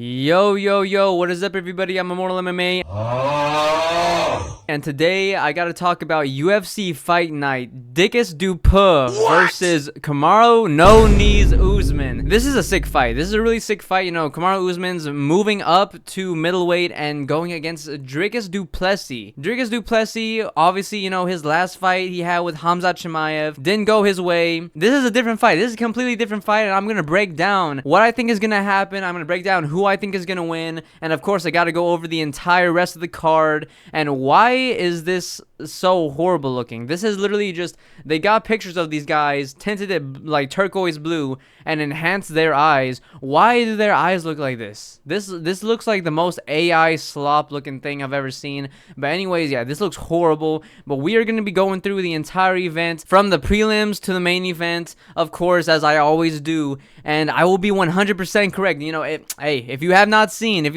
Yo, yo, yo, what is up, everybody? I'm Immortal MMA. And today, I gotta talk about UFC Fight Night. Dricus Du Plessis versus Kamaru No Knees Usman. This is a sick fight. This is a really sick fight. You know, Kamaru Usman's moving up to middleweight and going against Dricus Du Plessis. Dricus Du Plessis, obviously, you know, his last fight he had with Khamzat Chimaev didn't go his way. This is a different fight. This is a completely different fight, and I'm gonna break down what I think is gonna happen. I'm gonna break down who I think is gonna win, and of course, I gotta go over the entire rest of the card and why is this so horrible looking. This is literally just, they got pictures of these guys, tinted it like turquoise blue, and enhanced their eyes. Why do their eyes look like this? This looks like the most AI slop looking thing I've ever seen. But anyways, yeah, this looks horrible. But we are going to be going through the entire event, from the prelims to the main event, of course, as I always do. And I will be 100% correct. You know, hey, if you have not seen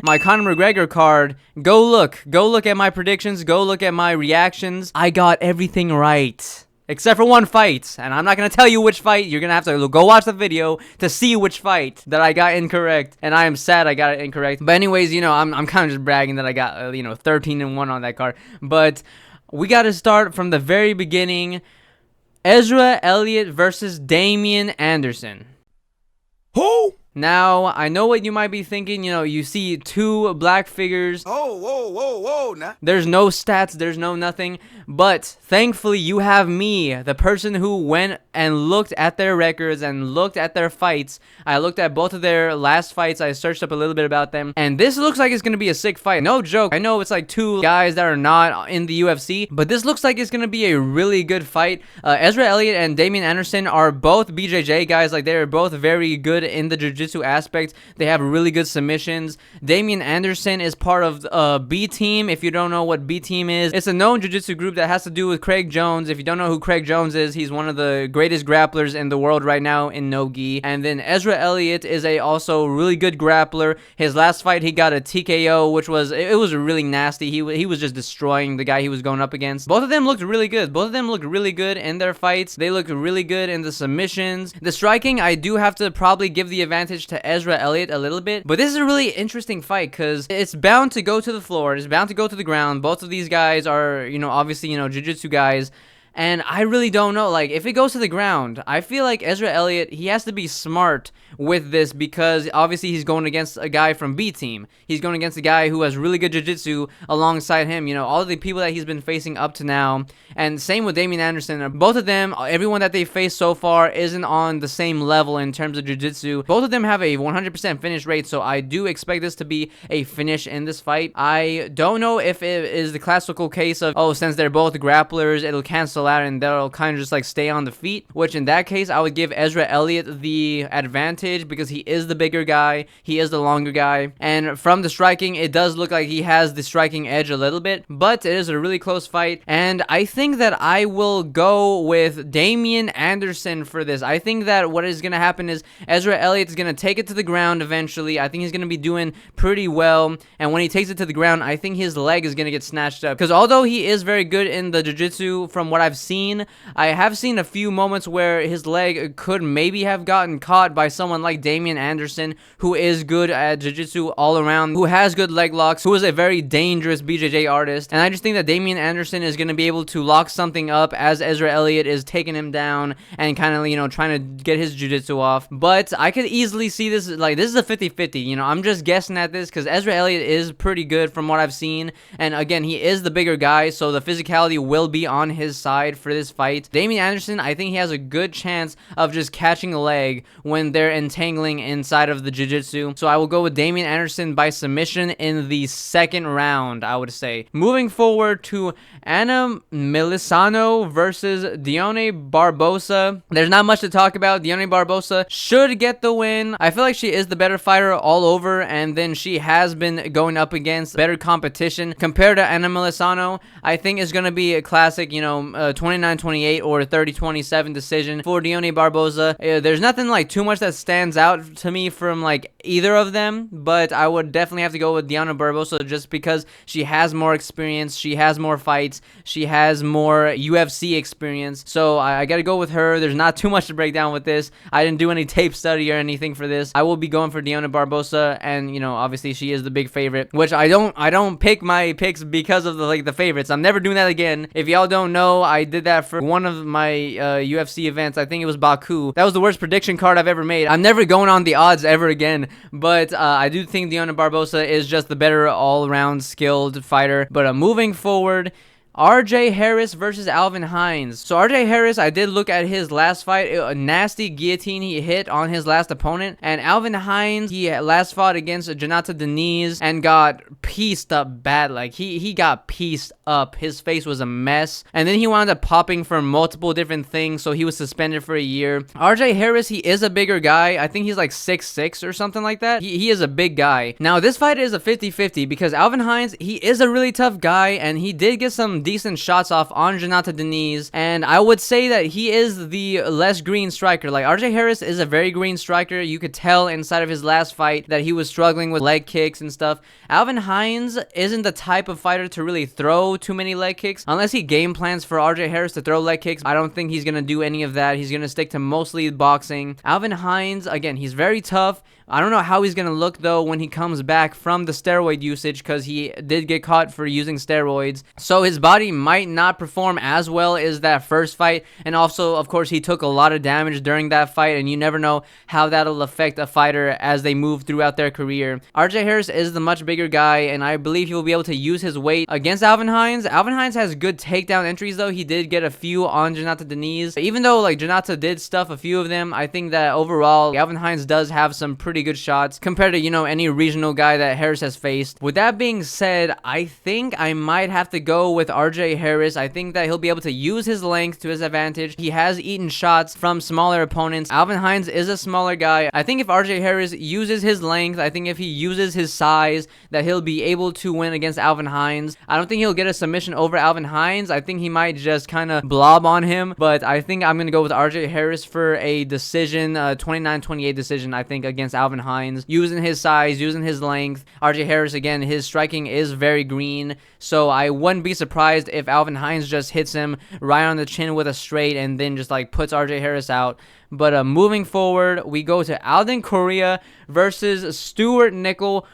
my Conor McGregor card, go look at my predictions, go look at my reactions. I got everything right. Except for one fight, and I'm not going to tell you which fight. You're going to have to go watch the video to see which fight that I got incorrect, and I am sad I got it incorrect. But anyways, you know, I'm kind of just bragging that I got, 13-1 on that card. But we got to start from the very beginning. Ezra Elliott versus Damian Anderson. Who? Now, I know what you might be thinking. You know, you see two black figures. Oh, whoa, now. There's no stats, there's no nothing. But thankfully, you have me, the person who went and looked at their records and looked at their fights. I looked at both of their last fights. I searched up a little bit about them. And this looks like it's going to be a sick fight. No joke. I know it's like two guys that are not in the UFC, but this looks like it's going to be a really good fight. Ezra Elliott and Damian Anderson are both BJJ guys. Like, they're both very good in the jiu-jitsu aspect. They have really good submissions. Damian Anderson is part of B Team. If you don't know what B Team is, it's a known jiu-jitsu group that has to do with Craig Jones. If you don't know who Craig Jones is, he's one of the greatest grapplers in the world right now in no-gi. And then Ezra Elliott is a also really good grappler. His last fight, he got a TKO, which was, it was really nasty. He was just destroying the guy he was going up against. Both of them looked really good. Both of them looked really good in their fights. They looked really good in the submissions. The striking, I do have to probably give the advantage to Ezra Elliott a little bit, but this is a really interesting fight because it's bound to go to the floor. It's bound to go to the ground. Both of these guys are, obviously, jiu-jitsu guys. And I really don't know, like, if it goes to the ground, I feel like Ezra Elliott, he has to be smart with this because obviously he's going against a guy from B Team. He's going against a guy who has really good jiu-jitsu alongside him, all of the people that he's been facing up to now. And same with Damian Anderson. Both of them, everyone that they've faced so far isn't on the same level in terms of jiu-jitsu. Both of them have a 100% finish rate, so I do expect this to be a finish in this fight. I don't know if it is the classical case of, oh, since they're both grapplers, it'll cancel out and they'll kind of just like stay on the feet, which in that case I would give Ezra Elliott the advantage because he is the bigger guy, he is the longer guy, and from the striking it does look like he has the striking edge a little bit, but it is a really close fight, and I think that I will go with Damian Anderson for this. I think that what is going to happen is Ezra Elliott is going to take it to the ground eventually. I think he's going to be doing pretty well, and when he takes it to the ground, I think his leg is going to get snatched up, because although he is very good in the jiu-jitsu from what I've seen, I have seen a few moments where his leg could maybe have gotten caught by someone like Damian Anderson, who is good at jiu-jitsu all around, who has good leg locks, who is a very dangerous BJJ artist. And I just think that Damian Anderson is going to be able to lock something up as Ezra Elliott is taking him down and kind of, trying to get his jiu-jitsu off. But I could easily see this, like, this is a 50-50. I'm just guessing at this because Ezra Elliott is pretty good from what I've seen. And again, he is the bigger guy, so the physicality will be on his side for this fight. Damian Anderson, I think he has a good chance of just catching a leg when they're entangling inside of the jiu-jitsu. So I will go with Damian Anderson by submission in the second round, I would say. Moving forward to Anna Miliciano versus Deonna Barbosa. There's not much to talk about. Deonna Barbosa should get the win. I feel like she is the better fighter all over, and then she has been going up against better competition compared to Anna Miliciano. I think it's going to be a classic, 29-28 or 30-27 decision for Deonna Barboza. There's nothing like too much that stands out to me from like either of them, but I would definitely have to go with Deonna Barboza just because she has more experience, she has more fights, she has more UFC experience. So I got to go with her. There's not too much to break down with this. I didn't do any tape study or anything for this. I will be going for Deonna Barboza, and you know, obviously she is the big favorite, which I don't pick my picks because of the favorites. I'm never doing that again. If y'all don't know, I did that for one of my UFC events. I think it was Baku. That was the worst prediction card I've ever made. I'm never going on the odds ever again, but I do think Deonna Barboza is just the better all-around skilled fighter. But moving forward, RJ Harris versus Alvin Hines. So RJ Harris, I did look at his last fight. A nasty guillotine he hit on his last opponent. And Alvin Hines, he last fought against Jonathan Deniz and got pieced up bad. Like, he got pieced up. His face was a mess. And then he wound up popping for multiple different things, so he was suspended for a year. RJ Harris, he is a bigger guy. I think he's like 6'6" or something like that. He is a big guy. Now, this fight is a 50-50 because Alvin Hines, he is a really tough guy, and he did get some decent shots off on Jonathan Deniz, and I would say that he is the less green striker. Like, RJ Harris is a very green striker. You could tell inside of his last fight that he was struggling with leg kicks and stuff. Alvin Hines isn't the type of fighter to really throw too many leg kicks unless he game plans for RJ Harris to throw leg kicks. I don't think he's gonna do any of that. He's gonna stick to mostly boxing. Alvin Hines, again, he's very tough. I don't know how he's going to look, though, when he comes back from the steroid usage, because he did get caught for using steroids. So his body might not perform as well as that first fight. And also, of course, he took a lot of damage during that fight, and you never know how that'll affect a fighter as they move throughout their career. RJ Harris is the much bigger guy, and I believe he will be able to use his weight against Alvin Hines. Alvin Hines has good takedown entries, though. He did get a few on Jonathan Deniz. Even though, like, Jonathan did stuff a few of them, I think that overall, Alvin Hines does have some pretty good shots compared to, you know, any regional guy that Harris has faced. With that being said, I think I might have to go with RJ Harris. I think that he'll be able to use his length to his advantage. He has eaten shots from smaller opponents. Alvin Hines is a smaller guy. I think if RJ Harris uses his length, I think if he uses his size, that he'll be able to win against Alvin Hines. I don't think he'll get a submission over Alvin Hines. I think he might just kind of blob on him, but I think I'm going to go with RJ Harris for a decision, 29-28 decision, I think, against Alvin Hines. Using his size, using his length. RJ Harris, again, his striking is very green, so I wouldn't be surprised if Alvin Hines just hits him right on the chin with a straight and then just like puts RJ Harris out. But moving forward, we go to Alden Correa versus Stuart Nickel.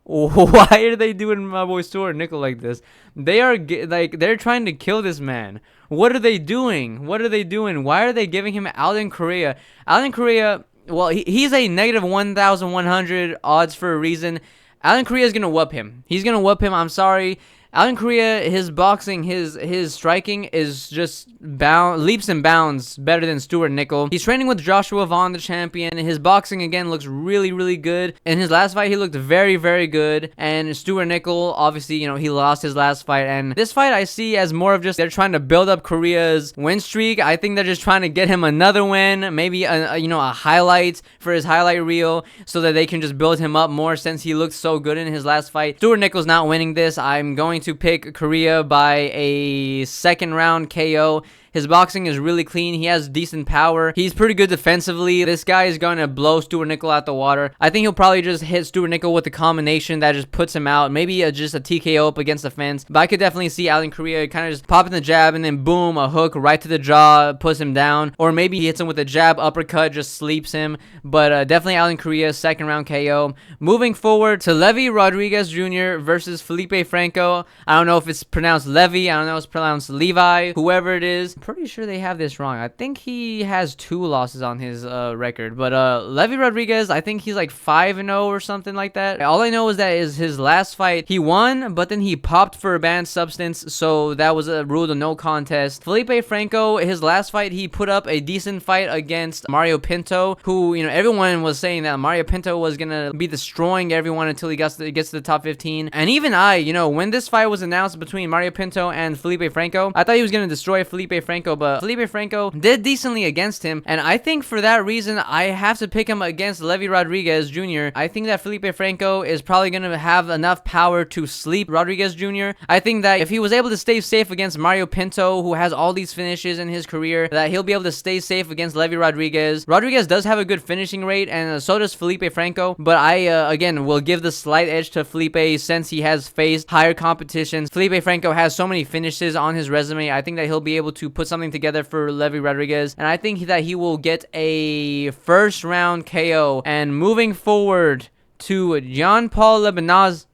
Why are they doing my boy Stuart Nickel like this? They are they're trying to kill this man. What are they doing? What are they doing? Why are they giving him Alden Correa? Alden Correa, well, he's a negative 1,100 odds for a reason. Alden Correa is gonna whoop him. He's gonna whoop him. I'm sorry. Alden Correa, his boxing, his striking is just leaps and bounds better than Stuart Nickel. He's training with Joshua Vaughn, the champion. His boxing, again, looks really, really good. In his last fight, he looked very, very good. And Stuart Nickel, obviously, you know, he lost his last fight. And this fight I see as more of just they're trying to build up Correa's win streak. I think they're just trying to get him another win, maybe a highlight for his highlight reel, so that they can just build him up more since he looked so good in his last fight. Stuart Nickel's not winning this. I'm going to pick Correa by a second round KO. His boxing is really clean. He has decent power. He's pretty good defensively. This guy is going to blow Stuart Nickel out the water. I think he'll probably just hit Stuart Nickel with a combination that just puts him out. Maybe just a TKO up against the fence. But I could definitely see Alden Correa kind of just popping the jab and then boom, a hook right to the jaw, puts him down. Or maybe he hits him with a jab, uppercut, just sleeps him. But definitely Alden Correa, second round KO. Moving forward to Levy Rodriguez Jr. versus Felipe Franco. I don't know if it's pronounced Levy. I don't know if it's pronounced Levi. Whoever it is. pretty sure they have this wrong. I think he has 2 losses on his record. But Levy Rodriguez, I think he's like 5-0 or something like that. All I know is that is his last fight, he won, but then he popped for a banned substance, so that was ruled a no contest. Felipe Franco, his last fight, he put up a decent fight against Mario Pinto, who, you know, everyone was saying that Mario Pinto was gonna be destroying everyone until he gets to the top 15. And even I, you know, when this fight was announced between Mario Pinto and Felipe Franco, I thought he was gonna destroy Felipe Franco, but Felipe Franco did decently against him, and I think for that reason, I have to pick him against Levy Rodriguez Jr. I think that Felipe Franco is probably gonna have enough power to sleep Rodriguez Jr. I think that if he was able to stay safe against Mario Pinto, who has all these finishes in his career, that he'll be able to stay safe against Levy Rodriguez. Rodriguez does have a good finishing rate, and so does Felipe Franco, but I, again, will give the slight edge to Felipe since he has faced higher competitions. Felipe Franco has so many finishes on his resume. I think that he'll be able to put something together for Levy Rodriguez, and I think that he will get a first round KO. And moving forward to Jean-Paul Lebesnaz.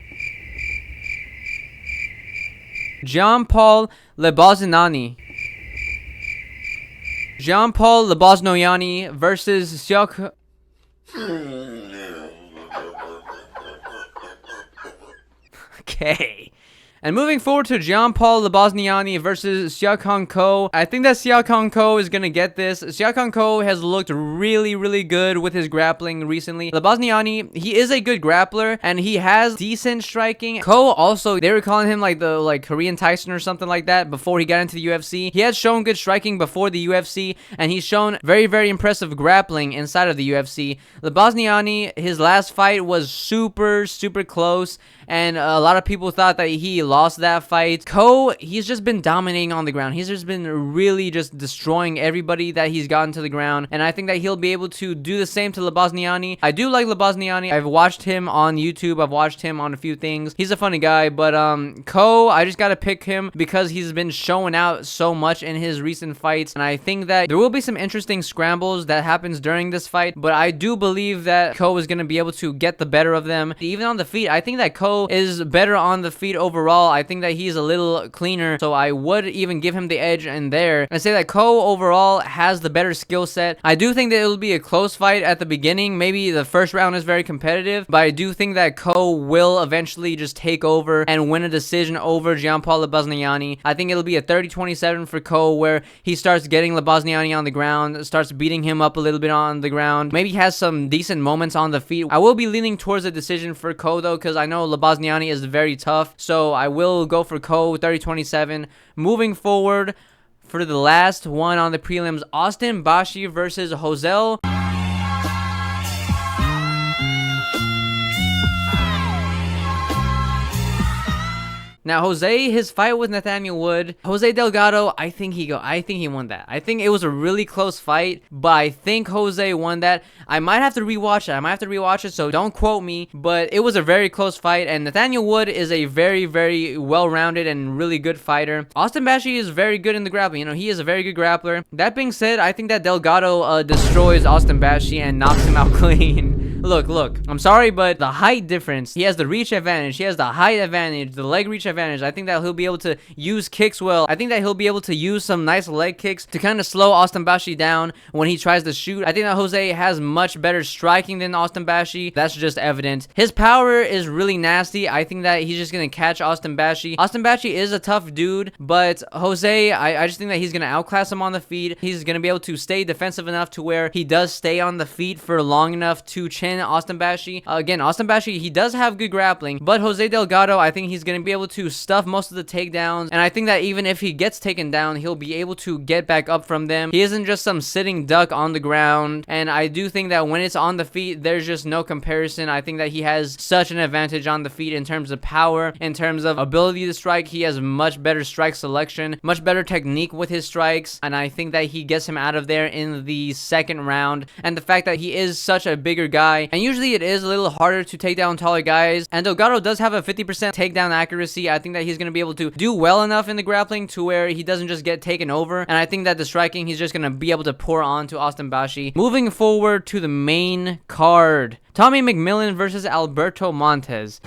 Jean-Paul Lebesnani. Jean-Paul Lebesnani versus Siak. Okay. And moving forward to Jean-Paul Lebesnani versus Siak Hong Ko. I think that Siak Hong Ko is going to get this. Siak Hong Ko has looked really, really good with his grappling recently. Lebesnani, he is a good grappler, and he has decent striking. Ko also, they were calling him like the Korean Tyson or something like that before he got into the UFC. He had shown good striking before the UFC, and he's shown very, very impressive grappling inside of the UFC. Lebesnani, his last fight was super, super close, and a lot of people thought that he lost that fight. Ko, he's just been dominating on the ground. He's just been really just destroying everybody that he's gotten to the ground, and I think that he'll be able to do the same to Lebesnani. I do like Lebesnani. I've watched him on YouTube. I've watched him on a few things. He's a funny guy, but Ko, I just gotta pick him because he's been showing out so much in his recent fights, and I think that there will be some interesting scrambles that happens during this fight, but I do believe that Ko is gonna be able to get the better of them. Even on the feet, I think that Ko is better on the feet overall. I think that he's a little cleaner, so I would even give him the edge in there and say that Ko overall has the better skill set. I do think that it'll be a close fight at the beginning. Maybe the first round is very competitive, but I do think that Ko will eventually just take over and win a decision over Jean-Paul Lebesnani. I think it'll be a 30-27 for Ko, where he starts getting Lebesnani on the ground, starts beating him up a little bit on the ground. Maybe he has some decent moments on the feet. I will be leaning towards a decision for Ko though, because I know Lebesnani is very tough, so I will go for Ko 30-27. Moving forward for the last one on the prelims, Austin Bashi versus Jose. Now, Jose, his fight with Nathaniel Wood, Jose Delgado, I think he won that. I think it was a really close fight, but I think Jose won that. I might have to rewatch it. So don't quote me, but it was a very close fight, and Nathaniel Wood is a very, very well-rounded and really good fighter. Austin Bashi is very good in the grappling. You know, he is a very good grappler. That being said, I think that Delgado destroys Austin Bashi and knocks him out clean. Look, I'm sorry, but the height difference, he has the reach advantage, he has the height advantage, the leg reach advantage. I think that he'll be able to use kicks well. I think that he'll be able to use some nice leg kicks to kind of slow Austin Bashi down when he tries to shoot. I think that Jose has much better striking than Austin Bashi. That's just evident. His power is really nasty. I think that he's just going to catch Austin Bashi. Austin Bashi is a tough dude, but Jose, I just think that he's going to outclass him on the feet. He's going to be able to stay defensive enough to where he does stay on the feet for long enough to chin Austin Bashi. Again, Austin Bashi, he does have good grappling, but Jose Delgado, I think he's going to be able to stuff most of the takedowns, and I think that even if he gets taken down, he'll be able to get back up from them. He isn't just some sitting duck on the ground, and I do think that when it's on the feet, there's just no comparison. I think that he has such an advantage on the feet in terms of power, in terms of ability to strike. He has much better strike selection, much better technique with his strikes, and I think that he gets him out of there in the second round. And the fact that he is such a bigger guy, and usually it is a little harder to take down taller guys, and Delgado does have a 50% takedown accuracy. I think that he's going to be able to do well enough in the grappling to where he doesn't just get taken over, and I think that the striking, he's just going to be able to pour on to Austin Bashi. Moving forward to the main card, Tommy McMillan versus Alberto Montez.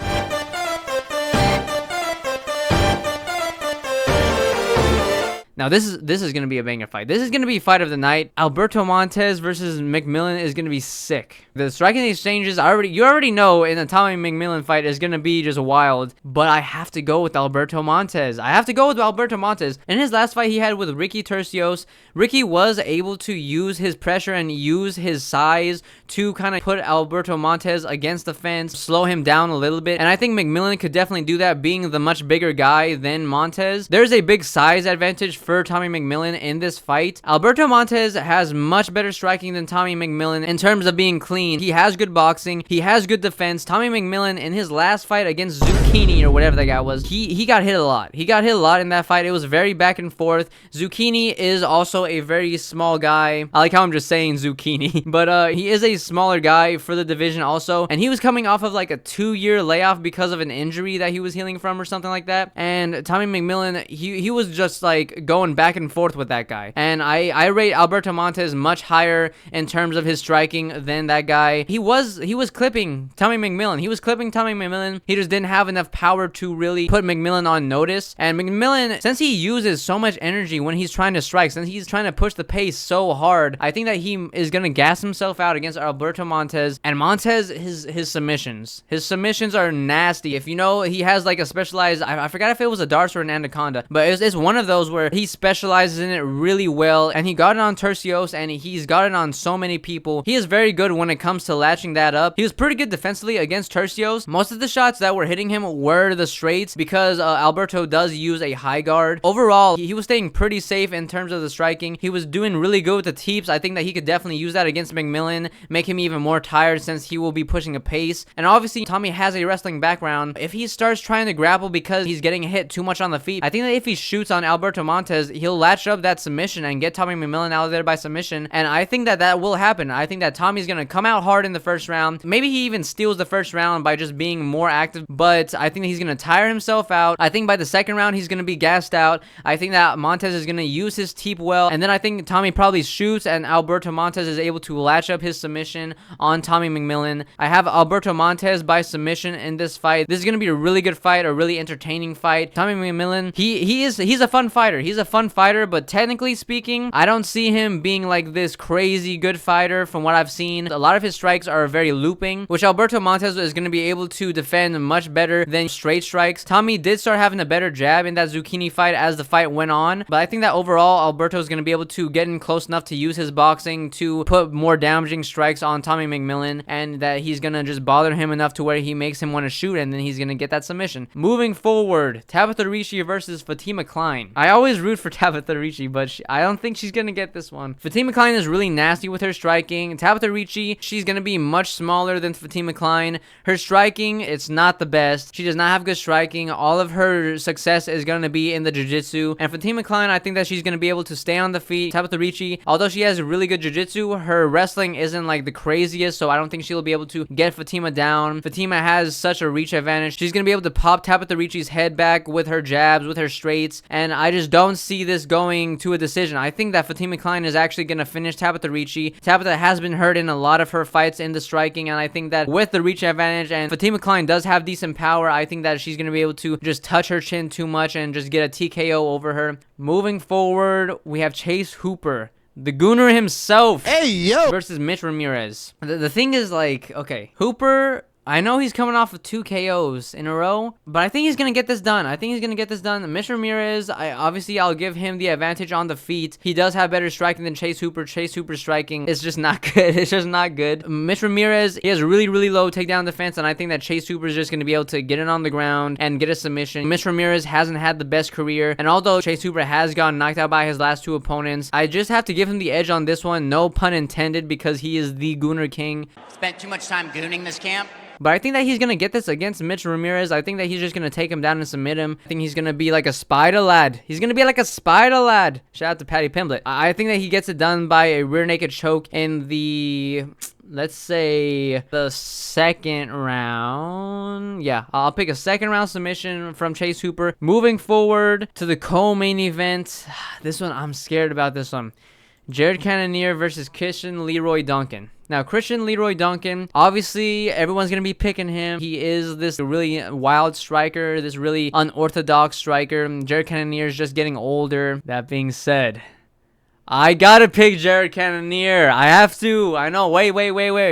Now this is gonna be a banger fight. This is gonna be fight of the night. Alberto Montes versus McMillan is gonna be sick. The striking exchanges, you already know in the Tommy McMillan fight is gonna be just wild. But I have to go with Alberto Montes. In his last fight he had with Ricky Turcios, Ricky was able to use his pressure and use his size to kind of put Alberto Montes against the fence, slow him down a little bit. And I think McMillan could definitely do that, being the much bigger guy than Montes. There's a big size advantage for Tommy McMillan in this fight. Alberto Montes has much better striking than Tommy McMillan in terms of being clean. He has good boxing. He has good defense. Tommy McMillan in his last fight against Zucchini or whatever that guy was, he got hit a lot. He got hit a lot in that fight. It was very back and forth. Zucchini is also a very small guy. I like how I'm just saying Zucchini, but he is a smaller guy for the division also. And he was coming off of like a 2-year layoff because of an injury that he was healing from or something like that. And Tommy McMillan, he was just like going back and forth with that guy. And I rate Alberto Montes much higher in terms of his striking than that guy. He was clipping Tommy McMillan. He just didn't have enough power to really put McMillan on notice. And McMillan, since he uses so much energy when he's trying to strike, since he's trying to push the pace so hard, I think that he is gonna gas himself out against Alberto Montes. And Montes, his submissions are nasty. If you know, he has like a specialized, I forgot if it was a darts or an anaconda, but it's one of those where he specializes in it really well. And he got it on Turcios, and he's got it on so many people. He is very good when it comes to latching that up. He was pretty good defensively against Turcios. Most of the shots that were hitting him were the straights, because Alberto does use a high guard. Overall, he was staying pretty safe in terms of the striking. He was doing really good with the teeps. I think that he could definitely use that against McMillan, make him even more tired since he will be pushing a pace. And obviously, Tommy has a wrestling background. If he starts trying to grapple because he's getting hit too much on the feet, I think that if he shoots on Alberto Montes, he'll latch up that submission and get Tommy McMillan out of there by submission. And I think that that will happen. I think that Tommy's gonna come out hard in the first round. Maybe he even steals the first round by just being more active, but I think that he's gonna tire himself out. I think by the second round, he's gonna be gassed out. I think that Montes is gonna use his teep well, and then I think Tommy probably shoots and Alberto Montes is able to latch up his submission on Tommy McMillan. I have Alberto Montes by submission in this fight. This is gonna be a really good fight, a really entertaining fight. Tommy McMillan, he's a fun fighter. He's a fun fighter, but technically speaking, I don't see him being like this crazy good fighter from what I've seen. A lot of his strikes are very looping, which Alberto Montes is gonna be able to defend much better than straight strikes. Tommy did start having a better jab in that Zucchini fight as the fight went on, but I think that overall Alberto is going to be able to get in close enough to use his boxing to put more damaging strikes on Tommy McMillan, and that he's going to just bother him enough to where he makes him want to shoot, and then he's going to get that submission. Moving forward, Tabitha Ricci versus Fatima Klein. I always root for Tabitha Ricci, but I don't think she's going to get this one. Fatima Klein is really nasty with her striking. Tabitha Ricci, she's going to be much smaller than Fatima Klein. Her striking, it's not the best. She does not have good striking. All of her success is going to be in the jiu-jitsu. And Fatima Klein, I think that she's going to be able to stay on the feet. Tabitha Ricci, although she has really good jiu-jitsu, her wrestling isn't like the craziest, so I don't think she'll be able to get Fatima down. Fatima has such a reach advantage. She's going to be able to pop Tabitha Ricci's head back with her jabs, with her straights, and I just don't see this going to a decision. I think that Fatima Klein is actually going to finish Tabitha Ricci. Tabitha has been hurt in a lot of her fights in the striking, and I think that with the reach advantage, and Fatima Klein does have decent power, I think that she's going to be able to just touch her chin too much and just get a TKO over her. Moving forward, we have Chase Hooper, the Gooner himself, versus Mitch Ramirez. The thing is, like, okay, Hooper, I know he's coming off of 2 KOs in a row, but I think he's going to get this done. Mitch Ramirez, I'll give him the advantage on the feet. He does have better striking than Chase Hooper. Chase Hooper's striking is just not good. Mitch Ramirez, he has really, really low takedown defense, and I think that Chase Hooper is just going to be able to get it on the ground and get a submission. Mitch Ramirez hasn't had the best career, and although Chase Hooper has gotten knocked out by his last 2 opponents, I just have to give him the edge on this one, no pun intended, because he is the Gooner King. Spent too much time gooning this camp. But I think that he's going to get this against Mitch Ramirez. I think that he's just going to take him down and submit him. I think he's going to be like a spider lad. Shout out to Patty Pimblett. I think that he gets it done by a rear naked choke in the, let's say, the second round. Yeah, I'll pick a second round submission from Chase Hooper. Moving forward to the co-main event. This one, I'm scared about this one. Jared Cannonier versus Christian Leroy Duncan. Now, Christian Leroy Duncan, obviously, everyone's going to be picking him. He is this really wild striker, this really unorthodox striker. Jared Cannonier is just getting older. That being said, I gotta pick Jared Cannonier. I have to. I know. Wait.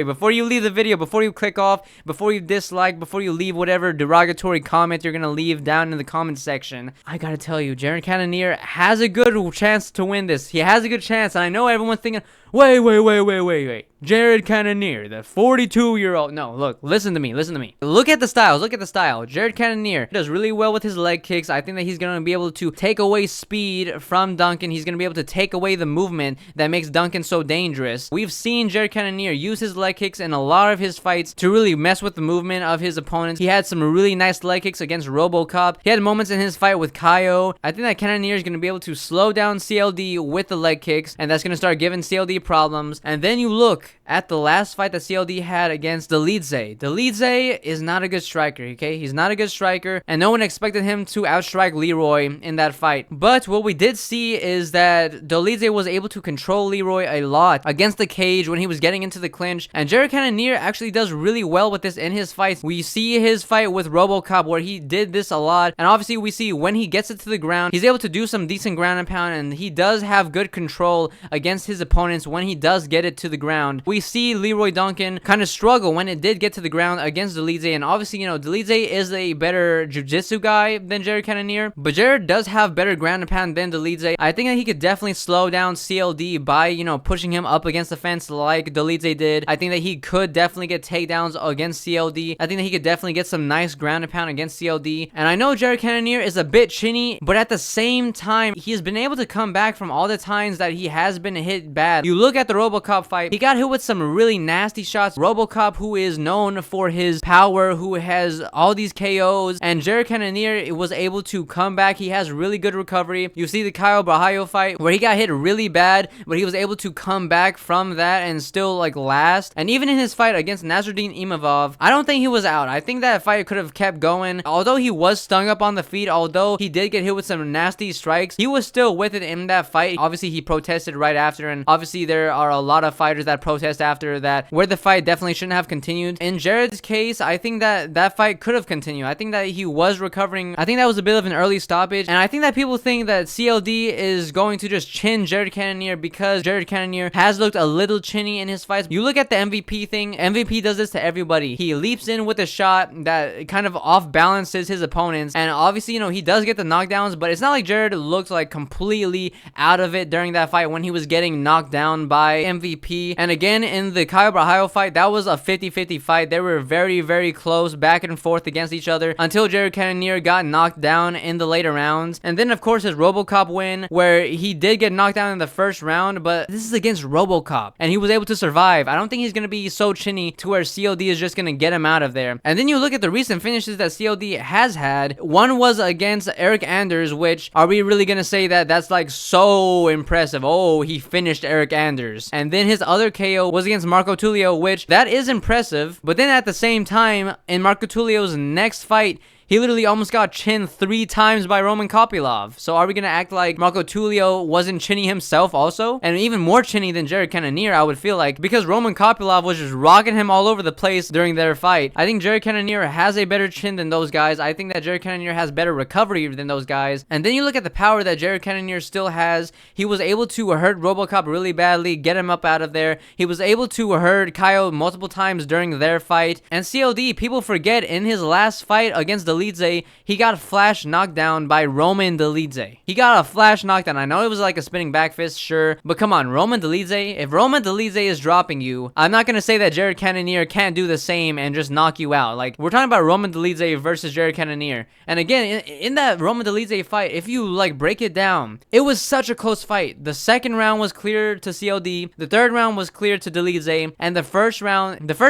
Before you leave the video, before you click off, before you dislike, before you leave whatever derogatory comment you're gonna leave down in the comment section, I gotta tell you, Jared Cannonier has a good chance to win this. He has a good chance. And I know everyone's thinking, wait. Jared Cannonier, the 42-year-old. No, look, listen to me. Look at the style. Jared Cannonier does really well with his leg kicks. I think that he's going to be able to take away speed from Duncan. He's going to be able to take away the movement that makes Duncan so dangerous. We've seen Jared Cannonier use his leg kicks in a lot of his fights to really mess with the movement of his opponents. He had some really nice leg kicks against RoboCop. He had moments in his fight with Kaio. I think that Cannonier is going to be able to slow down CLD with the leg kicks, and that's going to start giving CLD problems. And then you look at the last fight that CLD had against Dolidze. Dolidze is not a good striker, okay? He's not a good striker, and no one expected him to outstrike Leroy in that fight. But what we did see is that Dolidze was able to control Leroy a lot against the cage when he was getting into the clinch, and Jared Cannonier actually does really well with this in his fights. We see his fight with RoboCop where he did this a lot, and obviously we see when he gets it to the ground, he's able to do some decent ground and pound, and he does have good control against his opponents when he does get it to the ground. We see Leroy Duncan kind of struggle when it did get to the ground against Dolidze, and obviously, you know, Dolidze is a better jiu-jitsu guy than Jared Cannonier, but Jared does have better ground and pound than Dolidze. I think that he could definitely slow down CLD by, you know, pushing him up against the fence like Dolidze did. I think that he could definitely get takedowns against CLD. I think that he could definitely get some nice ground and pound against CLD, and I know Jared Cannonier is a bit chinny, but at the same time, he has been able to come back from all the times that he has been hit bad. You look at the RoboCop fight, he got hit with some really nasty shots. RoboCop, who is known for his power, who has all these KOs, and Jared Cannonier was able to come back. He has really good recovery. You see the Kyle Brahayo fight where he got hit really bad, but he was able to come back from that and still like last. And even in his fight against Nasruddin Imavov, I don't think he was out. I think that fight could have kept going. Although he was stung up on the feet, although he did get hit with some nasty strikes, he was still with it in that fight. Obviously, he protested right after, and obviously there are a lot of fighters that protest after that, where the fight definitely shouldn't have continued. In Jared's case, I think that that fight could have continued. I think that he was recovering. I think that was a bit of an early stoppage, and I think that people think that CLD is going to just chin Jared Cannonier because Jared Cannonier has looked a little chinny in his fights. You look at the MVP thing. MVP does this to everybody. He leaps in with a shot that kind of off balances his opponents, and obviously, you know, he does get the knockdowns, but it's not like Jared looked like completely out of it during that fight when he was getting knocked down by MVP. And again, in the Kyle Brahayo fight, that was a 50-50 fight. They were very, very close back and forth against each other until Jared Cannonier got knocked down in the later rounds. And then, of course, his RoboCop win, where he did get knocked down in the first round, but this is against RoboCop, and he was able to survive. I don't think he's going to be so chinny to where CLD is just going to get him out of there. And then you look at the recent finishes that CLD has had. One was against Eric Anders, which, are we really going to say that that's like so impressive? Oh, he finished Eric Anders. And then his other KO was against Marco Tulio, which that is impressive, but then at the same time, in Marco Tulio's next fight, he literally almost got chinned 3 times by Roman Kopylov. So are we going to act like Marco Tulio wasn't chinny himself also? And even more chinny than Jared Cannonier, I would feel like, because Roman Kopylov was just rocking him all over the place during their fight. I think Jared Cannonier has a better chin than those guys. I think that Jared Cannonier has better recovery than those guys. And then you look at the power that Jared Cannonier still has. He was able to hurt RoboCop really badly, get him up out of there. He was able to hurt Kyle multiple times during their fight. And CLD, people forget, in his last fight against Dolidze, he got flash knocked down by Roman Dolidze. He got a flash knockdown. I know it was like a spinning back fist, sure, but come on, Roman Dolidze. If Roman Dolidze is dropping you, I'm not gonna say that Jared Cannonier can't do the same and just knock you out. Like, we're talking about Roman Dolidze versus Jared Cannonier. And again, in that Roman Dolidze fight, if you like break it down, it was such a close fight. The second round was clear to CLD, the third round was clear to Dolidze, and the first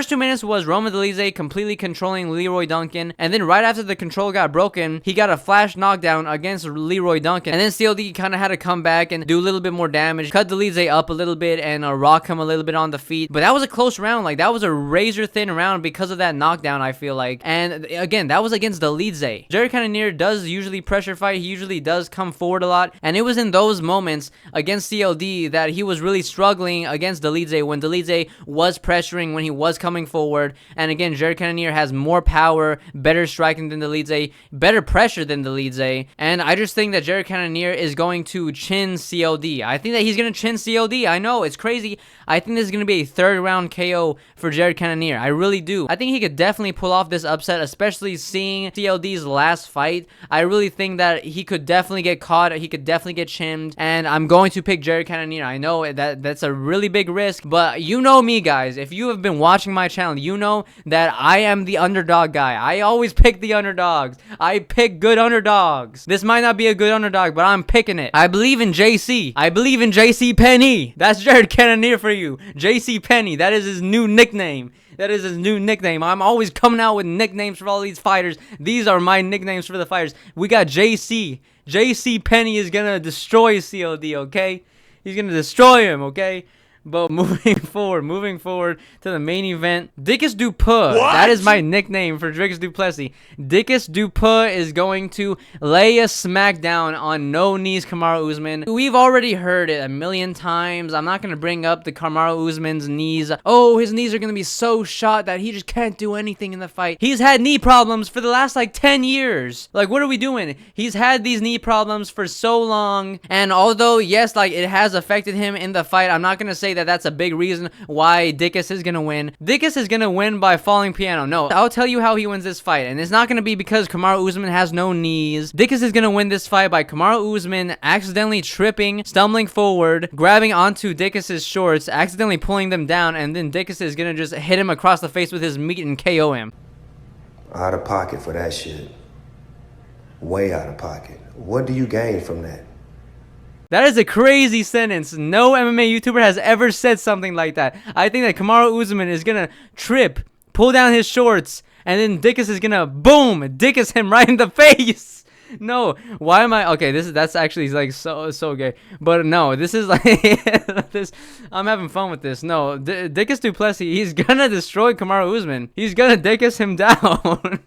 2 minutes was Roman Dolidze completely controlling Leroy Duncan, and then right after the the control got broken, he got a flash knockdown against Leroy Duncan. And then CLD kind of had to come back and do a little bit more damage, cut Dolidze up a little bit and rock him a little bit on the feet. But that was a close round. Like, that was a razor thin round because of that knockdown, I feel like. And again, that was against Dolidze. Jared Cannonier does usually pressure fight. He usually does come forward a lot. And it was in those moments against CLD that he was really struggling against Dolidze, when Dolidze was pressuring, when he was coming forward. And again, Jared Cannonier has more power, better striking than Dolidze, better pressure than Dolidze. And I just think that Jared Cannonier is going to chin CLD. I think that he's going to chin CLD. I know, it's crazy. I think this is going to be a third round KO for Jared Cannonier. I really do. I think he could definitely pull off this upset, especially seeing CLD's last fight. I really think that he could definitely get caught. He could definitely get chinned. And I'm going to pick Jared Cannonier. I know that's a really big risk, but you know me, guys. If you have been watching my channel, you know that I am the underdog guy. I always pick the underdogs. I pick good underdogs. This might not be a good underdog, but I'm picking it. I believe in JC. I believe in JC Penny. That's Jared Cannonier for you. JC Penny. That is his new nickname. That is his new nickname. I'm always coming out with nicknames for all these fighters. These are my nicknames for the fighters. We got JC. JC Penny is going to destroy CLD, okay? He's going to destroy him, okay? But moving forward to the main event, Dricus Du Plessis. That is my nickname for Dricus Du Plessis. Dricus Du Plessis is going to lay a smackdown on no knees Kamaru Usman. We've already heard it a million times. I'm not going to bring up the Kamaru Usman's knees. Oh, his knees are going to be so shot that he just can't do anything in the fight. He's had knee problems for the last like 10 years. Like, what are we doing? He's had these knee problems for so long. And although, yes, like, it has affected him in the fight, I'm not going to say that that's a big reason why Dricus is gonna win. Dricus is gonna win by falling piano. No, I'll tell you how he wins this fight, and it's not gonna be because Kamaru Usman has no knees. Dricus is gonna win this fight by Kamaru Usman accidentally tripping, stumbling forward, grabbing onto Dricus's shorts, accidentally pulling them down, and then Dricus is gonna just hit him across the face with his meat and KO him. Out of pocket for that shit. Way out of pocket. What do you gain from that? That is a crazy sentence. No MMA YouTuber has ever said something like that. I think that Kamaru Usman is gonna trip, pull down his shorts, and then Dricus is gonna boom, Dricus him right in the face. No, why am I okay? That's actually like so gay. But no, this is like this. I'm having fun with this. No, Dricus Du Plessis, he's gonna destroy Kamaru Usman. He's gonna Dricus him down.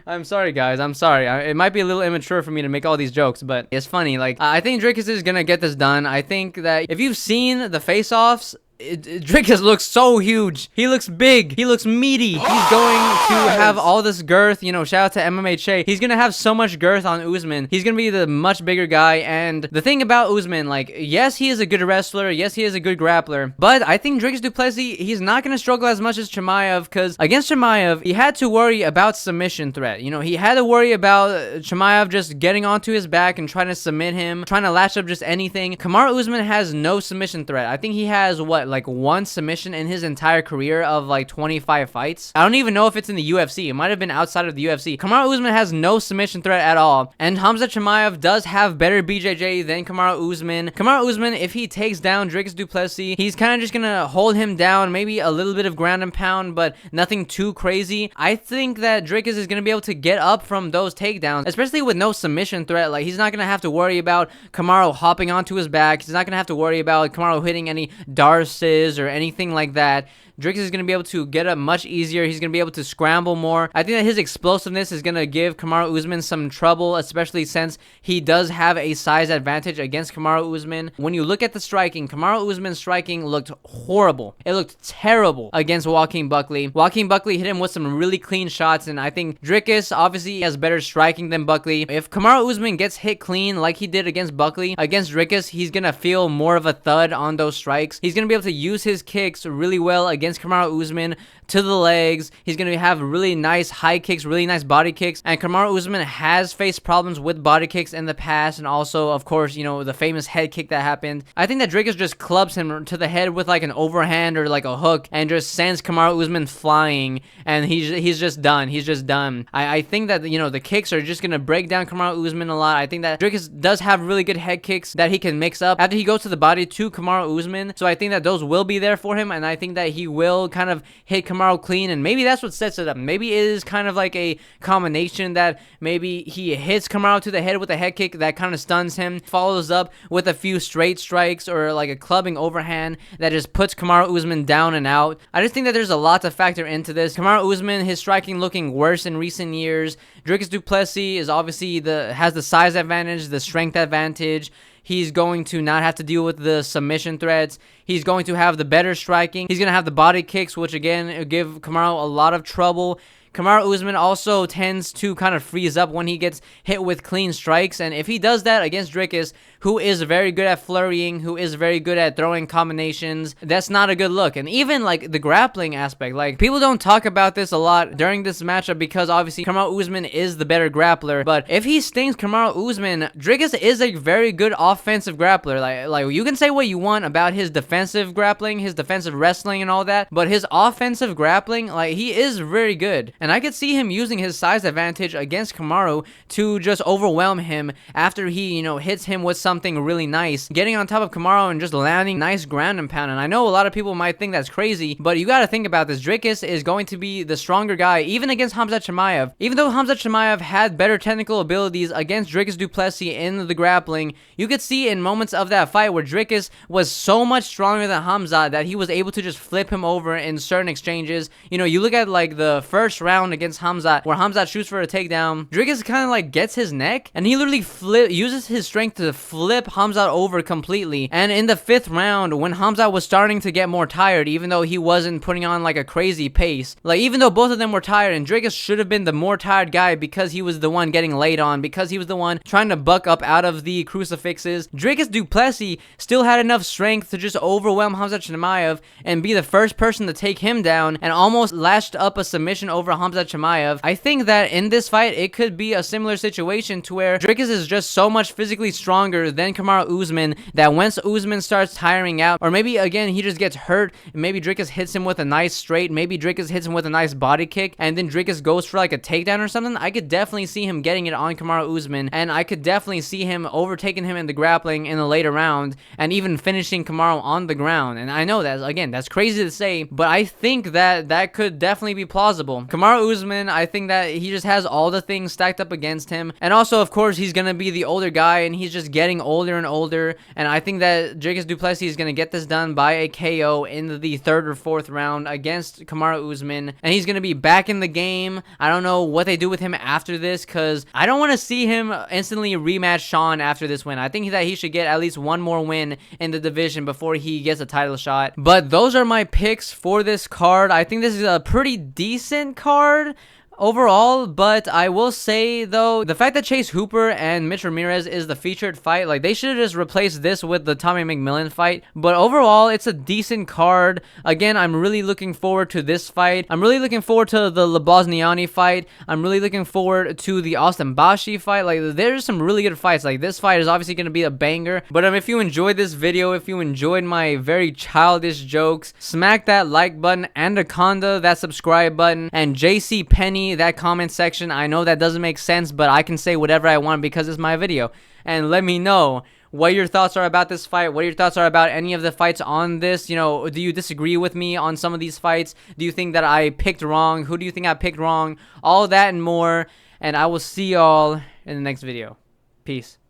I'm sorry, guys. I'm sorry. It might be a little immature for me to make all these jokes, but it's funny. Like, I think Dricus is gonna get this done. I think that if you've seen the face-offs, Dricus looks so huge. He looks big. He looks meaty. He's going to have all this girth. You know, shout out to MMA Che. He's going to have so much girth on Usman. He's going to be the much bigger guy. And the thing about Usman, like, yes, he is a good wrestler. Yes, he is a good grappler. But I think Dricus Du Plessis, he's not going to struggle as much as Chimaev, because against Chimaev, he had to worry about submission threat. You know, he had to worry about Chimaev just getting onto his back and trying to submit him, trying to latch up just anything. Kamaru Usman has no submission threat. I think he has, what, like one submission in his entire career of like 25 fights. I don't even know if it's in the UFC. It might have been outside of the UFC. Kamaru Usman has no submission threat at all. And Khamzat Chimaev does have better BJJ than Kamaru Usman. Kamaru Usman, if he takes down Dricus Du Plessis, he's kind of just gonna hold him down, maybe a little bit of ground and pound, but nothing too crazy. I think that Dricus is gonna be able to get up from those takedowns, especially with no submission threat. Like, he's not gonna have to worry about Kamaru hopping onto his back. He's not gonna have to worry about Kamaru hitting any darces or anything like that. Dricus is going to be able to get up much easier. He's going to be able to scramble more. I think that his explosiveness is going to give Kamaru Usman some trouble, especially since he does have a size advantage against Kamaru Usman. When you look at the striking, Kamaru Usman's striking looked horrible. It looked terrible against Joaquin Buckley. Joaquin Buckley hit him with some really clean shots, and I think Dricus obviously has better striking than Buckley. If Kamaru Usman gets hit clean like he did against Buckley, against Dricus, he's going to feel more of a thud on those strikes. He's going to be able to use his kicks really well against Kamaru Usman to the legs. He's going to have really nice high kicks, really nice body kicks. And Kamaru Usman has faced problems with body kicks in the past. And also, of course, you know, the famous head kick that happened. I think that Dricus just clubs him to the head with like an overhand or like a hook and just sends Kamaru Usman flying. And he's just done. He's just done. I think that, you know, the kicks are just going to break down Kamaru Usman a lot. I think that Dricus does have really good head kicks that he can mix up after he goes to the body to Kamaru Usman. So I think that those will be there for him. And I think that he will kind of hit Kamaru Kamaru clean, and maybe that's what sets it up. Maybe it is kind of like a combination that maybe he hits Kamaru to the head with a head kick that kind of stuns him, follows up with a few straight strikes or like a clubbing overhand that just puts Kamaru Usman down and out. I just think that there's a lot to factor into this. Kamaru Usman, his striking looking worse in recent years. Dricus Du Plessis is obviously has the size advantage, the strength advantage. He's going to not have to deal with the submission threats. He's going to have the better striking. He's going to have the body kicks, which again give Kamaru a lot of trouble. Kamaru Usman also tends to kind of freeze up when he gets hit with clean strikes, and if he does that against Dricus, who is very good at flurrying, who is very good at throwing combinations, that's not a good look. And even like the grappling aspect, like people don't talk about this a lot during this matchup because obviously Kamaru Usman is the better grappler, but if he stings Kamaru Usman, Dricus is a very good offensive grappler. Like you can say what you want about his defensive grappling, his defensive wrestling and all that, but his offensive grappling, like he is very good. And I could see him using his size advantage against Kamaru to just overwhelm him after he, hits him with something really nice, getting on top of Kamaru and just landing nice ground and pound. And I know a lot of people might think that's crazy, but you got to think about this. Dricus is going to be the stronger guy, even against Khamzat Chimaev. Even though Khamzat Chimaev had better technical abilities against Dricus Du Plessis in the grappling, you could see in moments of that fight where Dricus was so much stronger than Khamzat that he was able to just flip him over in certain exchanges. You look at like the first round against Khamzat, where Khamzat shoots for a takedown. Dricus kind of like gets his neck, and he literally uses his strength to flip Khamzat over completely. And in the 5th round, when Khamzat was starting to get more tired, even though he wasn't putting on like a crazy pace, like even though both of them were tired, and Dricus should have been the more tired guy because he was the one getting laid on, because he was the one trying to buck up out of the crucifixes, Dricus Du Plessis still had enough strength to just overwhelm Khamzat Chimaev and be the first person to take him down, and almost lashed up a submission over Khamzat Chimaev. I think that in this fight, it could be a similar situation to where Dricus is just so much physically stronger than Kamaru Usman that once Usman starts tiring out, or maybe again he just gets hurt, maybe Dricus hits him with a nice straight, maybe Dricus hits him with a nice body kick, and then Dricus goes for like a takedown or something, I could definitely see him getting it on Kamaru Usman, and I could definitely see him overtaking him in the grappling in the later round, and even finishing Kamaru on the ground. And I know that, again, that's crazy to say, but I think that that could definitely be plausible. Kamaru Usman, I think that he just has all the things stacked up against him, and also of course he's gonna be the older guy, and he's just getting older and older, and I think that Dricus Du Plessis is gonna get this done by a KO in the 3rd or 4th round against Kamaru Usman, and he's gonna be back in the game. I don't know what they do with him after this, because I don't want to see him instantly rematch Sean after this win. I think that he should get at least one more win in the division before he gets a title shot. But those are my picks for this card. I think this is a pretty decent card overall, but I will say though, the fact that Chase Hooper and Mitch Ramirez is the featured fight, like they should have just replaced this with the Tommy McMillan fight. But overall, it's a decent card. Again, I'm really looking forward to this fight. I'm really looking forward to the Lebosniani fight. I'm really looking forward to the Austin Bashi fight. Like there's some really good fights. Like this fight is obviously going to be a banger. But if you enjoyed this video, if you enjoyed my very childish jokes, smack that like button, Anaconda that subscribe button, and JC Penny that comment section. I know that doesn't make sense, but I can say whatever I want because it's my video. And let me know what your thoughts are about this fight, what your thoughts are about any of the fights on this. Do you disagree with me on some of these fights? Do you think that I picked wrong? Who do you think I picked wrong? All that and more. And I will see y'all in the next video. Peace.